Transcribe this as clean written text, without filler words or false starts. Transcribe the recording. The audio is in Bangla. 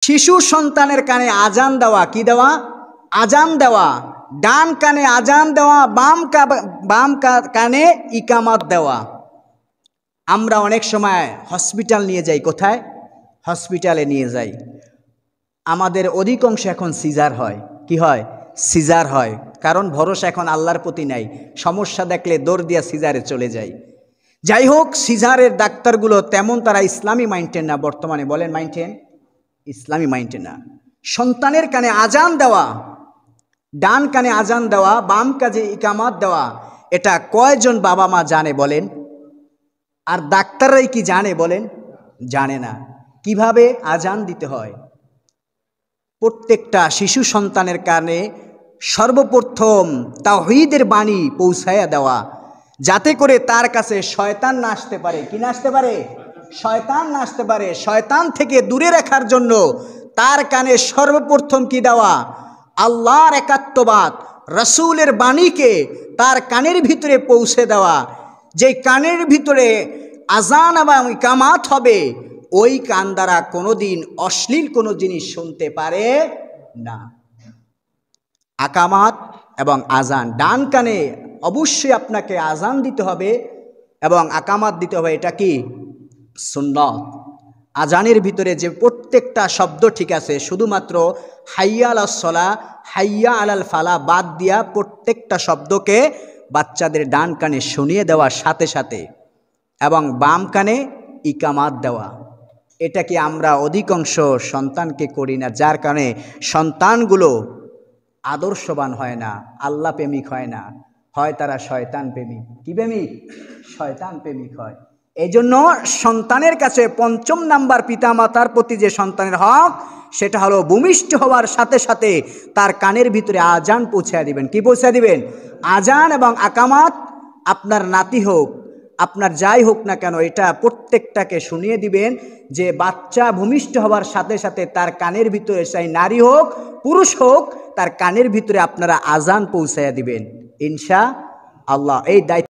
শিশু সন্তানের কানে আজান দেওয়া, কি দেওয়া? আজান দেওয়া। ডান কানে আজান দেওয়া, বাম কানে ইকামত দেওয়া। আমরা অনেক সময় হসপিটাল নিয়ে যাই, কোথায়? হসপিটালে নিয়ে যাই। আমাদের অধিকাংশ এখন সিজার হয়। কি হয়? সিজার হয়। কারণ ভরসা এখন আল্লাহর প্রতি নাই। সমস্যা দেখলে দৌড় দিয়া সিজারে চলে যায়। যাই হোক, সিজারের ডাক্তারগুলো তেমন তারা ইসলামী মাইন্ডেন না বর্তমানে। বলেন মাইন্ডেন? ইসলামী মাইন্ডেন না। সন্তানের কানে আজান দেওয়া, ডান কানে আজান দেওয়া, বাম কাজে ইকামাত দেওয়া, এটা কয়জন বাবা মা জানে বলেন? আর ডাক্তাররাই কি জানে বলেন? জানে না। কিভাবে আজান দিতে হয়? প্রত্যেকটা শিশু সন্তানের কানে সর্বপ্রথম তাওহীদের বাণী পৌঁছায়া দেওয়া, যাতে করে তার কাছে শয়তান না আসতে পারে। কি না আসতে পারে? শয়তান না আসতে পারে। শয়তান থেকে দূরে রাখার জন্য তার কানে সর্বপ্রথম কি দেওয়া? আল্লাহর একাত্মবাদ, রাসূলের বাণীকে তার কানের ভিতরে পৌঁছে দেওয়া। যে কানের ভিতরে আজান এবং ইকামাত হবে, ওই কান দ্বারা কোনোদিন অশ্লীল কোনো জিনিস শুনতে পারে না। আকামাত এবং আজান, ডান কানে অবশ্যই আপনাকে আজান দিতে হবে এবং আকামাত দিতে হবে। এটা কি? সুন্নাত। আজানের ভিতরে যে প্রত্যেকটা শব্দ ঠিক আছে, শুধুমাত্র হাইয়া আলাস সালা, হাইয়া আলাল ফালা বাদ দিয়া প্রত্যেকটা শব্দকে বাচ্চাদের ডান কানে শুনিয়ে দেওয়ার সাথে সাথে এবং বাম কানে ইকামাত দেওয়া। এটা কি আমরা অধিকাংশ সন্তানকে করি না, যার কারণে সন্তানগুলো আদর্শবান হয় না, আল্লাহ প্রেমিক হয় না, হয় তারা শয়তান প্রেমিক। কি প্রেমিক? শয়তান প্রেমিক হয়। এই জন্য সন্তানের কাছে ৫ম নাম্বার পিতামাতার প্রতি যে সন্তানের হক, সেটা হলো ভূমিষ্ঠ হওয়ার সাথে সাথে তার কানের ভিতরে আজান পৌঁছে দিবেন। কি পৌঁছে দিবেন? আজান এবং আকামাত। আপনার নাতি হোক, আপনার যাই হোক না কেন, এটা প্রত্যেকটাকে শুনিয়ে দিবেন যে বাচ্চা ভূমিষ্ঠ হওয়ার সাথে সাথে তার কানের ভিতরে, চাই নারী হোক পুরুষ হোক, তার কানের ভিতরে আপনারা আজান পৌঁছাইয়া দিবেন ইনশাআল্লাহ। এই দায়িত্ব